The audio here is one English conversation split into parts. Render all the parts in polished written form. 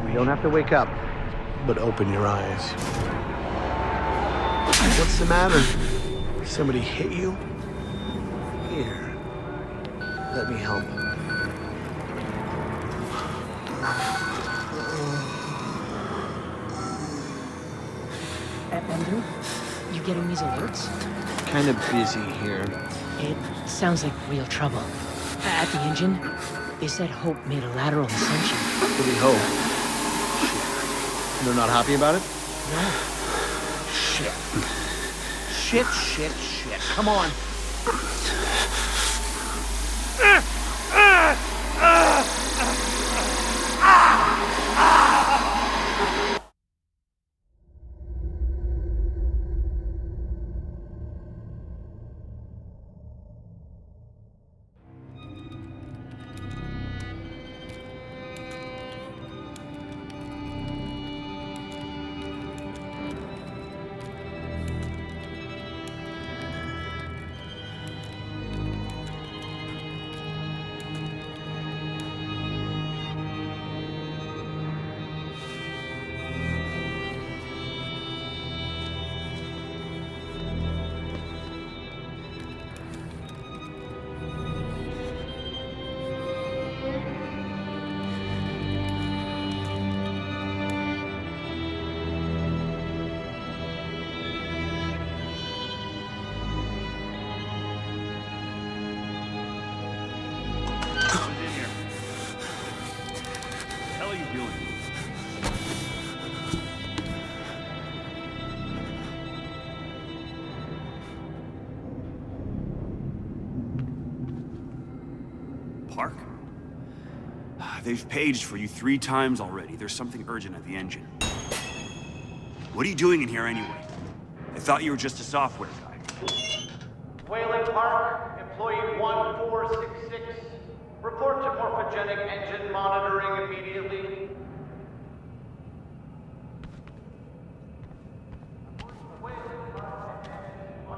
You don't have to wake up. But open your eyes. What's the matter? Somebody hit you? Here. Let me help. Andrew, you getting these alerts? Kind of busy here. It sounds like real trouble. At the engine, they said Hope made a lateral ascension. What do we hope? Shit. They're not happy about it? No. Shit. Come on. Park? They've paged for you 3 times already. There's something urgent at the engine. What are you doing in here anyway? I thought you were just a software guy. Wayland Park, employee 1466. Report to morphogenic engine monitoring immediately.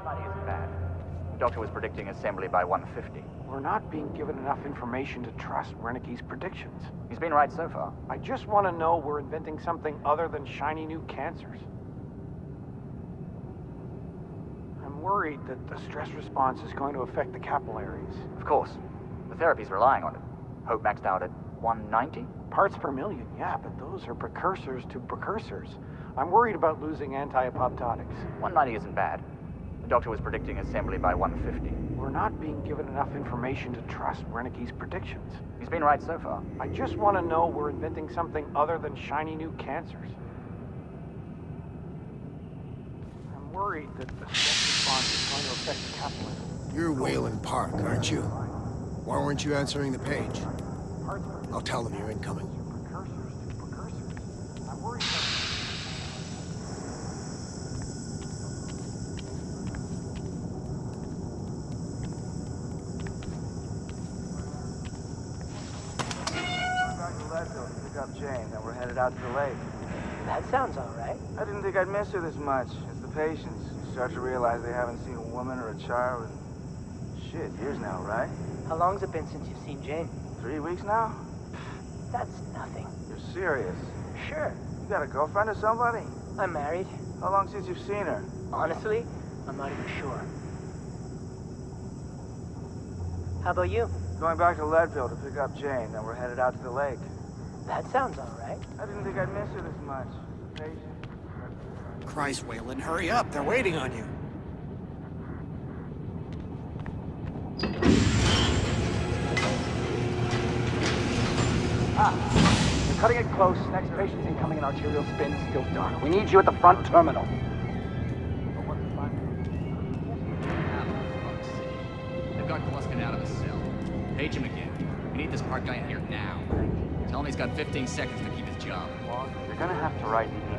Money isn't bad. The doctor was predicting assembly by 150. We're not being given enough information to trust Wernicke's predictions. He's been right so far. I just want to know we're inventing something other than shiny new cancers. I'm worried that the stress response is going to affect the capillaries. Of course. The therapy's relying on it. Hope maxed out at 190? Parts per million, yeah, but those are precursors to precursors. I'm worried about losing anti-apoptotics. 190 isn't bad. The doctor was predicting assembly by 150. We're not being given enough information to trust Wernicke's predictions. He's been right so far. I just want to know we're inventing something other than shiny new cancers. I'm worried that the stress response is going to affect the capillaries. You're Wayland Park, aren't you? Why weren't you answering the page? I'll tell them you're incoming. Precursors to precursors. I'm worried about... Pick up Jane, then we're headed out to the lake. That sounds all right. I didn't think I'd miss her this much. It's the patients. You start to realize they haven't seen a woman or a child in... shit, years now, right? How long's it been since you've seen Jane? 3 weeks now? That's nothing. You're serious? Sure. You got a girlfriend or somebody? I'm married. How long since you've seen her? Honestly, I'm not even sure. How about you? Going back to Leadville to pick up Jane, then we're headed out to the lake. That sounds all right. I didn't think I'd miss her this much. The patients... Christ, Wayland, hurry up. They're waiting on you. You're cutting it close. Next patient's incoming in arterial spin, still dark. We need you at the front terminal. They've got Gluskin out of his cell. Page him again. We need this Park guy in here now. Tell him he's got 15 seconds to keep his job. You're gonna have to write me in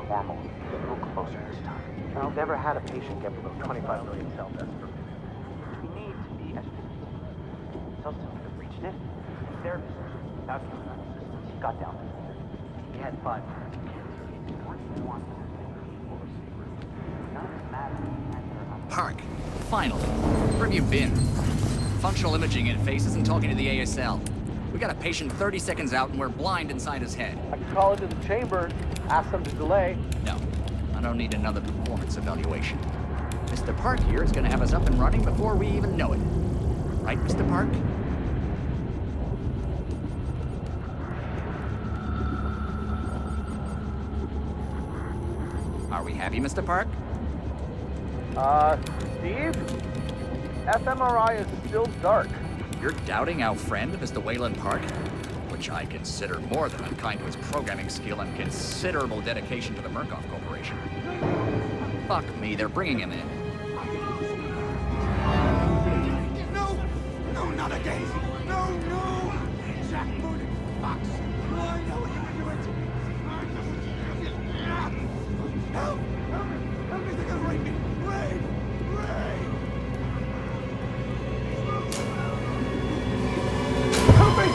normal. A little closer this time. I've never had a patient get below 25 million cell deaths per minute. We need to be as... Cells have reached it. Therapist, out of the systems, he got down. He had 5 minutes. None of this matters. Park. Finally. Where have you been? Functional imaging interface isn't talking to the ASL. We got a patient 30 seconds out and we're blind inside his head. I can call into the chamber, ask them to delay. No, I don't need another performance evaluation. Mr. Park here is gonna have us up and running before we even know it. Right, Mr. Park? Are we happy, Mr. Park? Steve? fMRI is still dark. You're doubting our friend, Mr. Wayland Park? Which I consider more than unkind to his programming skill and considerable dedication to the Murkoff Corporation. Fuck me, they're bringing him in. No! No, not again! No, no! Jack Moody, Fox! No, I know you do it! Help! Help me! Help me! They're gonna rape me! Ray! Ray! Help me!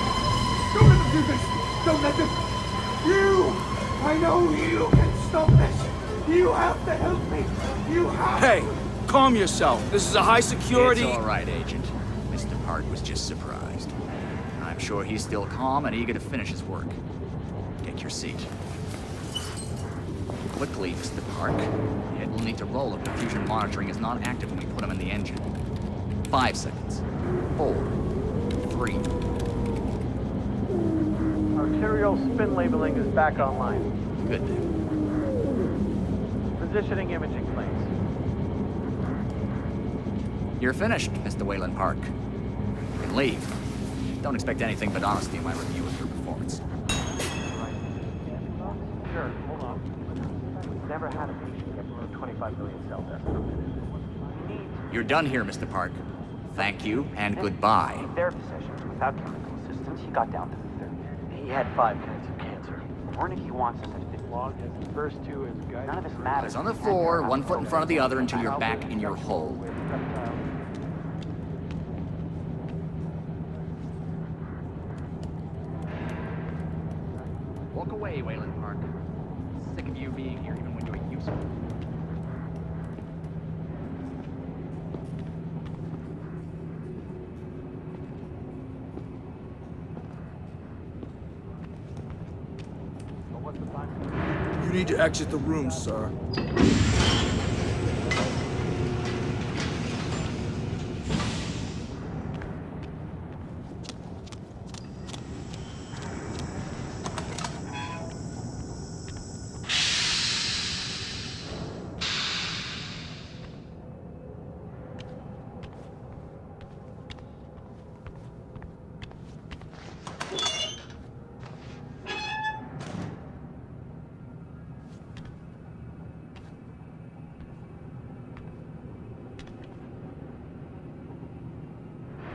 Don't let them do this! Don't let them! You! I know you can stop this! You have to help me! You have Hey, calm yourself. This is a high security... It's all right, Agent. Mr. Park was just surprised. I'm sure he's still calm and eager to finish his work. Take your seat. Quickly, Mr. Park. The head will need to roll if the fusion monitoring is not active when we put him in the engine. 5 seconds. 4, 3. Arterial spin labeling is back online. Good. Positioning imaging planes. You're finished, Mr. Wayland Park. You can leave. Don't expect anything but honesty in my review of your performance. Sure, hold on. We've never had a patient get below 25 million cell deaths per minute. You're done here, Mr. Park. Thank you and goodbye. Therapy sessions without chemical assistance, he got down to the 30. He had 5 kinds of cancer. Warn if he wants us to log as the first 2 as guys. None of this matters. Eyes on the floor, 1 foot in front of the other until you're back in your hole. Walk away, Wayland Park. Sick of you being here even when you're useful. You need to exit the room, sir.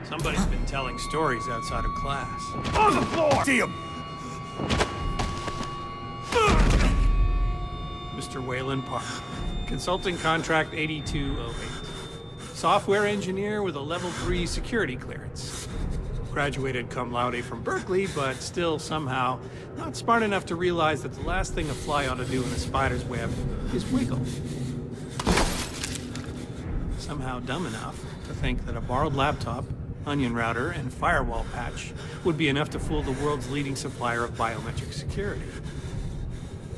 Somebody's been telling stories outside of class. On the floor! See him! Mr. Wayland Park. Consulting contract 8208. Software engineer with a level 3 security clearance. Graduated cum laude from Berkeley, but still somehow not smart enough to realize that the last thing a fly ought to do in a spider's web is wiggle. Somehow dumb enough to think that a borrowed laptop, onion router, and firewall patch would be enough to fool the world's leading supplier of biometric security.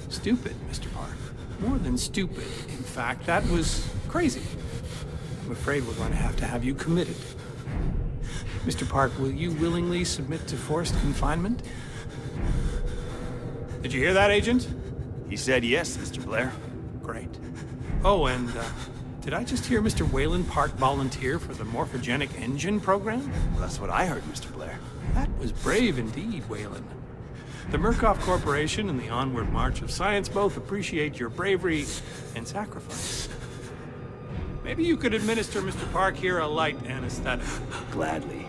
Stupid, Mr. Park. More than stupid. In fact, that was crazy. I'm afraid we're going to have you committed. Mr. Park, will you willingly submit to forced confinement? Did you hear that, Agent? He said yes, Mr. Blair. Great. Oh, and, did I just hear Mr. Wayland Park volunteer for the morphogenic engine program? Well, that's what I heard, Mr. Blair. That was brave indeed, Wayland. The Murkoff Corporation and the onward march of science both appreciate your bravery and sacrifice. Maybe you could administer Mr. Park here a light anesthetic. Gladly.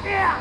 Yeah!